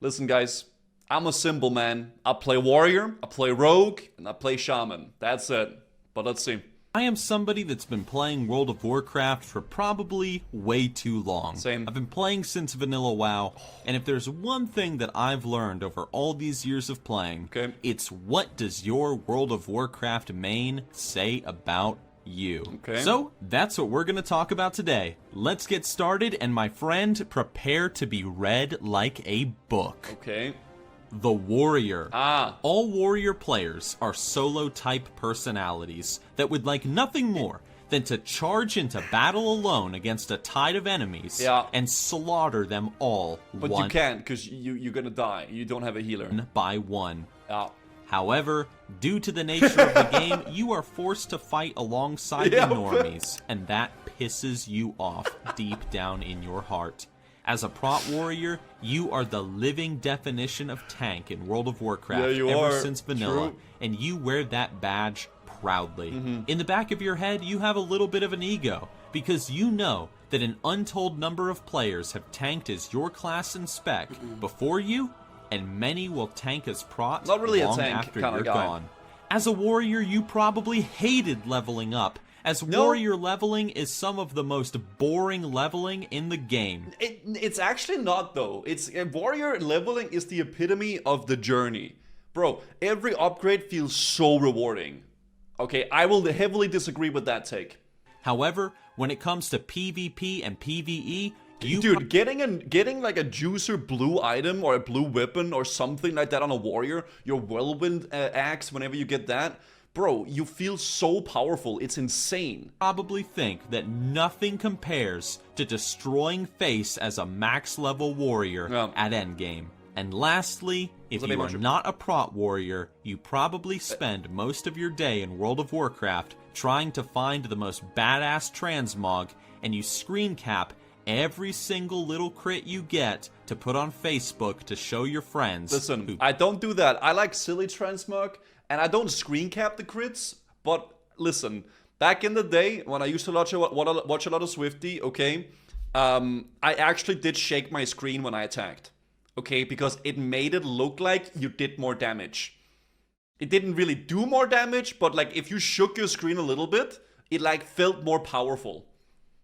Listen, guys, I'm a simple man. I play warrior, I play rogue, and I play shaman. That's it. But let's see. I am somebody that's been playing World of Warcraft for probably way too long. Same. I've been playing since Vanilla WoW, and if there's one thing that I've learned over all these years of playing, it's what does your World of Warcraft main say about you. So, that's what we're going to talk about today. Let's get started, and my friend, prepare to be read like a book. The Warrior. All Warrior players are solo-type personalities that would like nothing more than to charge into battle alone against a tide of enemies and slaughter them all But you can't, because you're gonna die. You don't have a healer. One by one. However, due to the nature of the game, you are forced to fight alongside the normies, and that pisses you off deep down in your heart. As a prot warrior, you are the living definition of tank in World of Warcraft ever since vanilla, and you wear that badge proudly. In the back of your head, you have a little bit of an ego, because you know that an untold number of players have tanked as your class and spec before you, and many will tank as prot long after you're gone. As a warrior, you probably hated leveling up, as warrior leveling is some of the most boring leveling in the game. It's actually not, though. Warrior leveling is the epitome of the journey. Bro, every upgrade feels so rewarding. Okay, I will heavily disagree with that take. However, when it comes to PvP and PvE, dude, getting like a juicer blue item or a blue weapon or something like that on a warrior, your whirlwind axe, whenever you get that, bro, you feel so powerful. It's insane. Probably think that nothing compares to destroying face as a max level warrior at endgame. And lastly, if you are not a prot warrior, you probably spend most of your day in World of Warcraft trying to find the most badass transmog, and you screen cap every single little crit you get to put on Facebook to show your friends. Listen, I don't do that. I like silly transmog, and I don't screen cap the crits. But listen, back in the day when I used to watch a lot of Swifty, I actually did shake my screen when I attacked. Because it made it look like you did more damage. It didn't really do more damage, but like if you shook your screen a little bit, it like felt more powerful.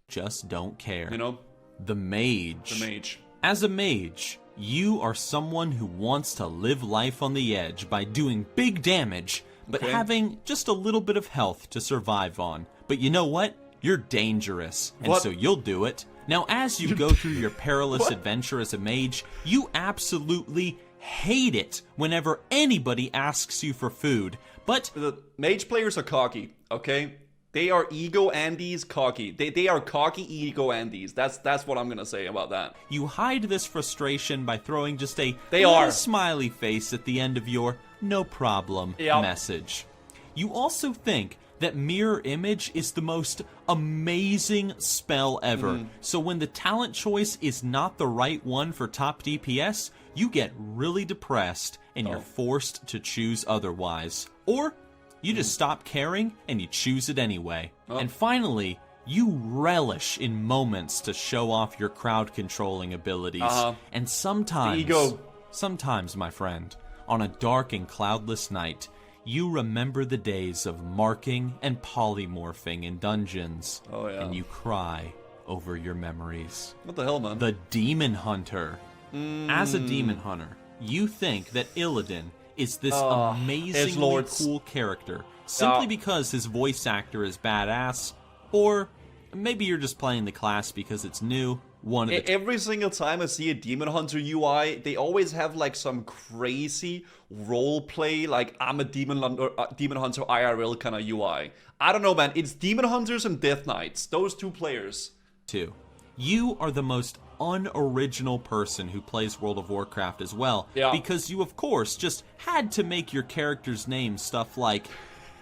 Just don't care. You know? The Mage. The Mage. As a Mage, you are someone who wants to live life on the edge by doing big damage, but having just a little bit of health to survive on. But you know what? You're dangerous, and so you'll do it. Now, as you go through your perilous adventure as a mage, you absolutely hate it whenever anybody asks you for food. But the mage players are cocky, They are ego Andes cocky. They are cocky ego Andes. That's what I'm gonna say about that. You hide this frustration by throwing just a smiley face at the end of your no problem message. You also think that Mirror Image is the most amazing spell ever. So when the talent choice is not the right one for top DPS, you get really depressed and you're forced to choose otherwise. Or you just stop caring and you choose it anyway. And finally, you relish in moments to show off your crowd controlling abilities. And sometimes, my friend, on a dark and cloudless night, you remember the days of marking and polymorphing in dungeons. And you cry over your memories. What the hell, man? The Demon Hunter. As a Demon Hunter, you think that Illidan is this amazingly cool character simply because his voice actor is badass, or maybe you're just playing the class because it's new. Every single time I see a Demon Hunter UI, they always have like some crazy role play, like I'm a Demon Hunter IRL kind of UI. I don't know, man. It's Demon Hunters and Death Knights. Those two players. You are the most unoriginal person who plays World of Warcraft as well, because you of course just had to make your character's name stuff like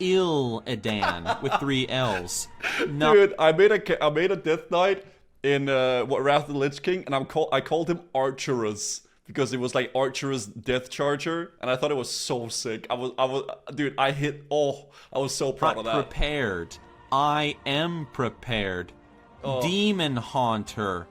Illidan with 3 L's. Dude, I made a Death Knight in Wrath of the Lich King, and I called him Archerus because it was like Archerus Death Charger, and I thought it was so sick. I was so proud of that. Prepared. I am prepared. Demon Hunter.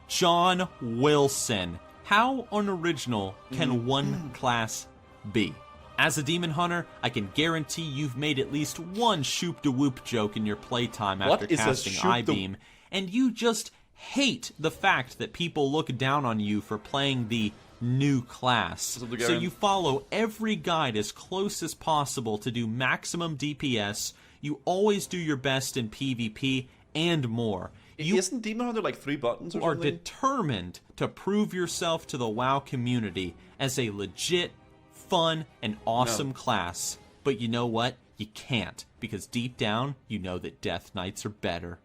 John Wilson. How unoriginal can one class be? As a demon hunter, I can guarantee you've made at least one shoop-de-whoop joke in your playtime after casting I-Beam, and you just hate the fact that people look down on you for playing the new class. So you follow every guide as close as possible to do maximum DPS. You always do your best in PvP and more. Isn't Demon Hunter like 3 buttons or something? You are determined to prove yourself to the WoW community as a legit, fun, and awesome class. But you know what? You can't, because deep down, you know that Death Knights are better.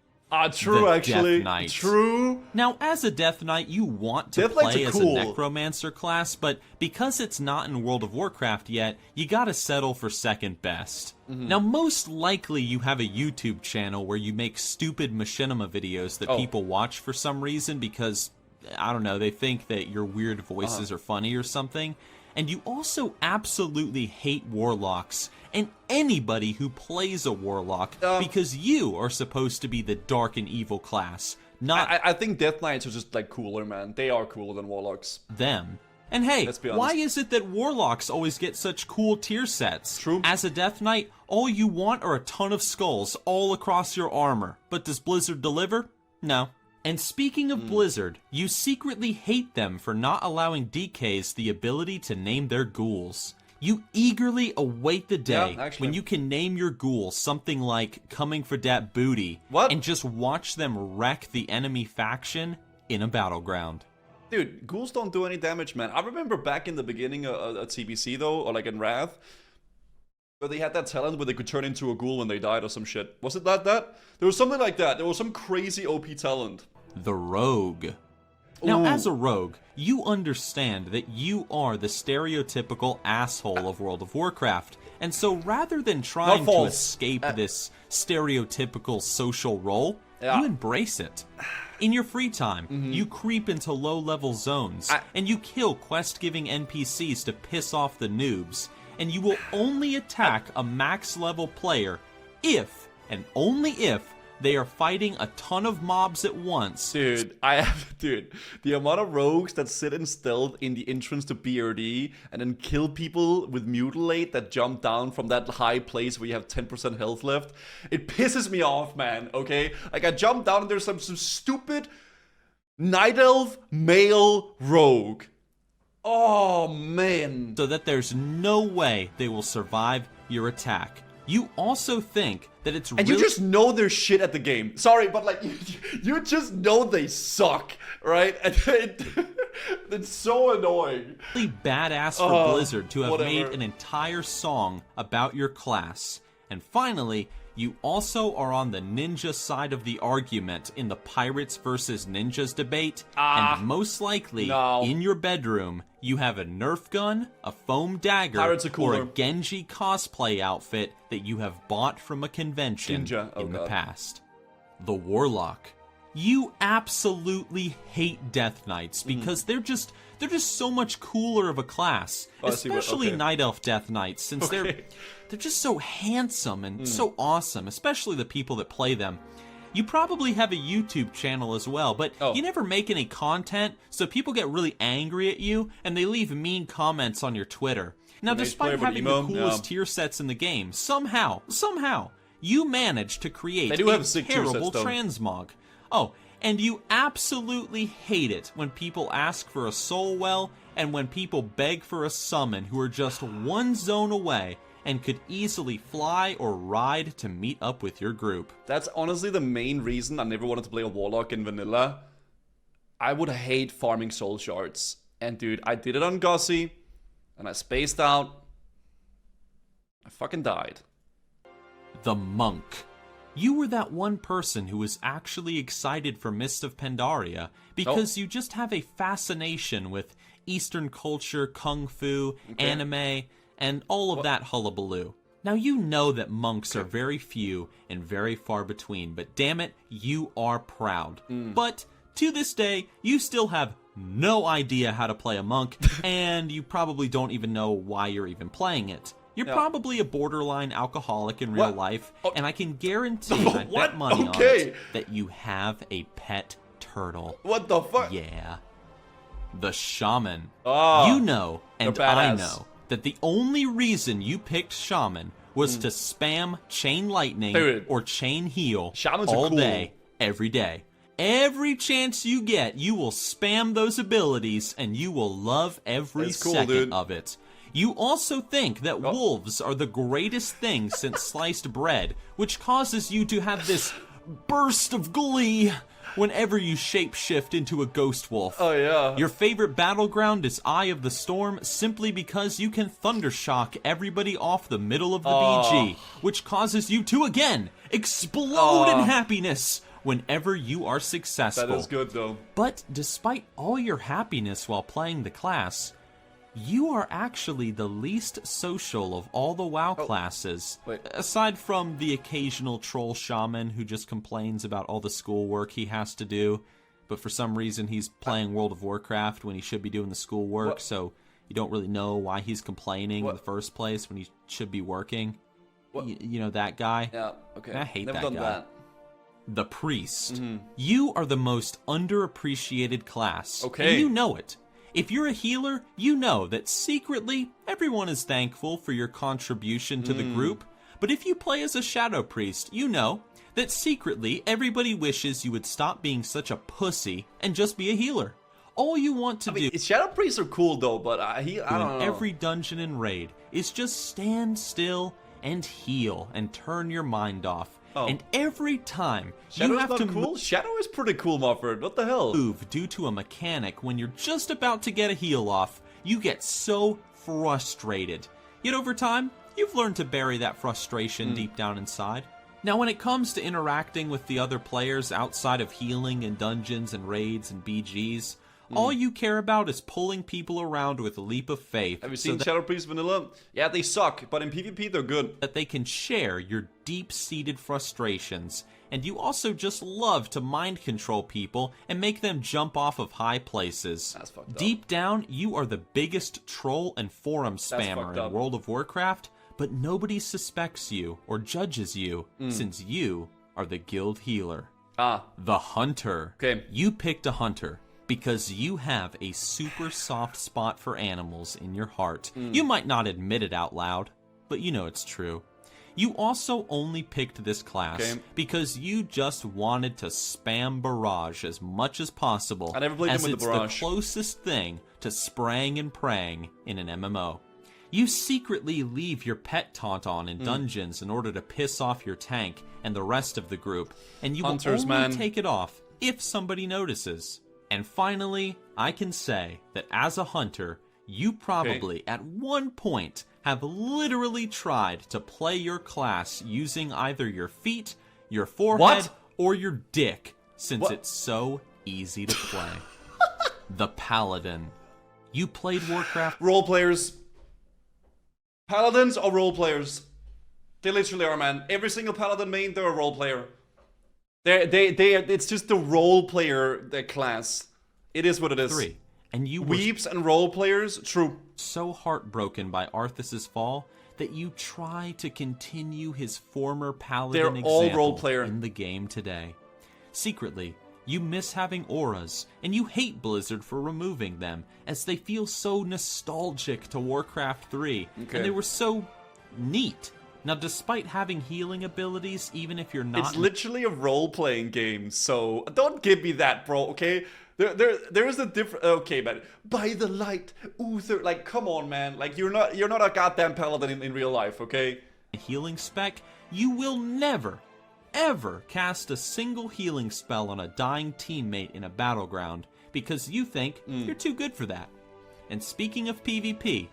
True, actually. True. Now, as a Death Knight, you want to play as a Necromancer class, but because it's not in World of Warcraft yet, you gotta settle for second best. Now, most likely you have a YouTube channel where you make stupid machinima videos that people watch for some reason because, I don't know, they think that your weird voices are funny or something. And you also absolutely hate Warlocks and anybody who plays a Warlock because you are supposed to be the dark and evil class, not I think Death Knights are just like cooler, man. They are cooler than Warlocks. them. And hey, why is it that Warlocks always get such cool tier sets? True. As a Death Knight, all you want are a ton of skulls all across your armor. But does Blizzard deliver? No. And speaking of Blizzard, you secretly hate them for not allowing DKs the ability to name their ghouls. You eagerly await the day when you can name your ghoul something like coming for dat booty and just watch them wreck the enemy faction in a battleground. Dude, ghouls don't do any damage, man. I remember back in the beginning at CBC though, or like in Wrath, where they had that talent where they could turn into a ghoul when they died or some shit. Was it that? There was something like that. There was some crazy OP talent. The Rogue. Now, as a rogue, you understand that you are the stereotypical asshole of World of Warcraft. And so rather than trying to escape this stereotypical social role, you embrace it. In your free time, you creep into low-level zones, and you kill quest-giving NPCs to piss off the noobs. And you will only attack a max-level player if, and only if, they are fighting a ton of mobs at once. Dude, the amount of rogues that sit in stealth in the entrance to BRD and then kill people with Mutilate that jump down from that high place where you have 10% health left, it pisses me off, man, okay? Like, I jump down and there's some stupid Night Elf male rogue. Oh, man. So that there's no way they will survive your attack. You also think that it's and you just know they're shit at the game. Sorry, but like, you just know they suck, right? And it's so annoying. Really badass for Blizzard to have made an entire song about your class. And finally, you also are on the ninja side of the argument in the Pirates versus Ninjas debate. And most likely, in your bedroom, you have a Nerf gun, a foam dagger, or a Genji cosplay outfit that you have bought from a convention in the past. The Warlock. You absolutely hate Death Knights because they're just so much cooler of a class, especially Night Elf Death Knights, since they're just so handsome and so awesome, especially the people that play them. You probably have a YouTube channel as well, but you never make any content, so people get really angry at you, and they leave mean comments on your Twitter. Now, despite having the coolest tier sets in the game, somehow, you manage to create a terrible transmog. Oh, and you absolutely hate it when people ask for a soul well, and when people beg for a summon who are just one zone away, and could easily fly or ride to meet up with your group. That's honestly the main reason I never wanted to play a Warlock in vanilla. I would hate farming soul shards. And dude, I did it on Guzu, and I spaced out. I fucking died. The Monk. You were that one person who was actually excited for Mist of Pandaria because you just have a fascination with Eastern culture, kung fu, anime, and all of that hullabaloo. Now, you know that monks are very few and very far between, but damn it, you are proud. But to this day, you still have no idea how to play a monk, and you probably don't even know why you're even playing it. You're probably a borderline alcoholic in real life, and I can guarantee, I bet money on it, that you have a pet turtle. What the fuck? Yeah. The Shaman. Oh, You know, and they're I badass. know, that the only reason you picked Shaman was to spam Chain Lightning Dude. or Chain Heal Shamans are all cool. day, every day. Every chance you get, you will spam those abilities, and you will love every That's cool, second dude. of it. You also think that wolves are the greatest thing since sliced bread, which causes you to have this burst of glee whenever you shapeshift into a ghost wolf. Oh, yeah. Your favorite battleground is Eye of the Storm simply because you can thundershock everybody off the middle of the BG, which causes you to, again, explode in happiness whenever you are successful. That is good, though. But despite all your happiness while playing the class, you are actually the least social of all the WoW classes. Wait. Aside from the occasional troll shaman who just complains about all the schoolwork he has to do, but for some reason he's playing World of Warcraft when he should be doing the schoolwork, so you don't really know why he's complaining in the first place when he should be working. You know that guy? Yeah, okay. I hate Never that done guy. that. The Priest. You are the most underappreciated class. Okay. And you know it. If you're a healer, you know that secretly everyone is thankful for your contribution to the group. But if you play as a Shadow Priest, you know that secretly everybody wishes you would stop being such a pussy and just be a healer. All you want to do Shadow Priests are cool, though, but I don't know. in every dungeon and raid is just stand still and heal and turn your mind off. And every time you Shadow's have not to cool? Shadow is pretty cool, Mufford. What the hell? move due to a mechanic when you're just about to get a heal off, you get so frustrated. Yet over time, you've learned to bury that frustration deep down inside. Now, when it comes to interacting with the other players outside of healing and dungeons and raids and BGs, all you care about is pulling people around with a leap of faith. Have you seen Shadow Priest Vanilla? Yeah, they suck, but in PvP they're good. That they can share your deep-seated frustrations, and you also just love to mind control people and make them jump off of high places. That's fucked up. Deep down, you are the biggest troll and forum spammer fucked in up. World of Warcraft, but nobody suspects you or judges you since you are the guild healer. The Hunter. Okay. You picked a Hunter because you have a super soft spot for animals in your heart. You might not admit it out loud, but you know it's true. You also only picked this class because you just wanted to spam Barrage as much as possible. I never played as him with it's the Barrage. the closest thing to spraying and praying in an MMO. You secretly leave your pet taunt on in dungeons in order to piss off your tank and the rest of the group, and you Hunters, will only man. take it off if somebody notices. And finally, I can say that as a hunter, you probably at one point have literally tried to play your class using either your feet, your forehead, or your dick, since it's so easy to play. The Paladin. You played Warcraft. Role players. Paladins are role players. They literally are, man. Every single Paladin main, they're a role player. It's just the role player, their class. It is what it is. 3. And you were Weeps and role players, true. so heartbroken by Arthas's fall that you try to continue his former Paladin They're all example role player. in the game today. Secretly, you miss having auras, and you hate Blizzard for removing them, as they feel so nostalgic to Warcraft 3, and they were so neat. Now, despite having healing abilities, even if you're not... It's literally a role-playing game, so don't give me that, bro, okay? There is a different... Okay, man. By the light, Uther... Like, come on, man. Like, you're not a goddamn paladin in real life, okay? healing spec, you will never, ever cast a single healing spell on a dying teammate in a battleground because you think you're too good for that. And speaking of PvP,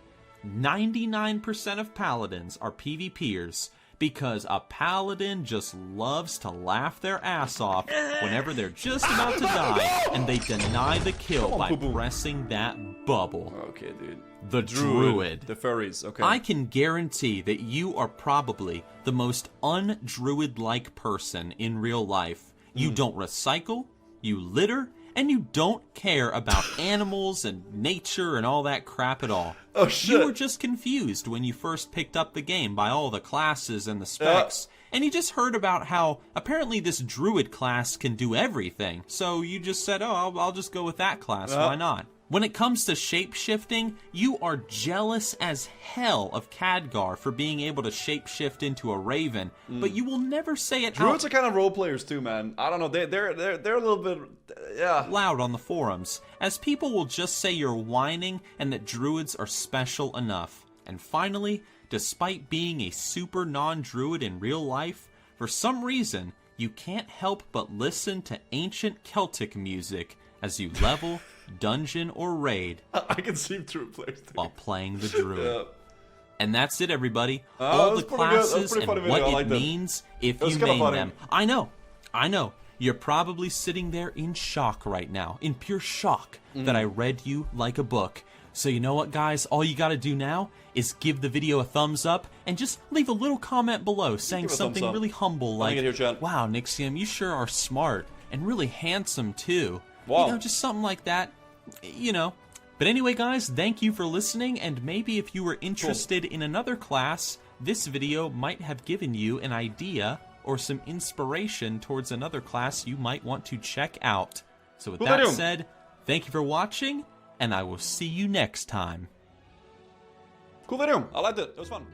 99% of paladins are PvPers because a paladin just loves to laugh their ass off whenever they're just about to die and they deny the kill by pressing that bubble. Okay, dude. The Druid. The furries, okay. I can guarantee that you are probably the most un-Druid-like person in real life. You don't recycle, you litter, and you don't care about animals and nature and all that crap at all. Oh, shit. You were just confused when you first picked up the game by all the classes and the specs, and you just heard about how apparently this Druid class can do everything. So you just said, oh, I'll just go with that class, why not? When it comes to shape-shifting, you are jealous as hell of Khadgar for being able to shape-shift into a raven, but you will never say it Druids are kind of role players too, man. I don't know, they're a little bit, yeah, loud on the forums, as people will just say you're whining and that druids are special enough. And finally, despite being a super non-druid in real life, for some reason, you can't help but listen to ancient Celtic music as you level, dungeon, or raid. I can see Druid players while playing the druid. Yeah. And that's it, everybody. All the classes and what it means if you main them. I know. You're probably sitting there in shock right now, in pure shock that I read you like a book. So you know what, guys? All you gotta do now is give the video a thumbs up and just leave a little comment below saying something really humble like, wow, Nixium, you sure are smart and really handsome too. Wow. You know, just something like that, you know. But anyway, guys, thank you for listening, and maybe if you were interested in another class, this video might have given you an idea or some inspiration towards another class you might want to check out. So with that said, thank you for watching, and I will see you next time. Cool video. I liked it. It was fun.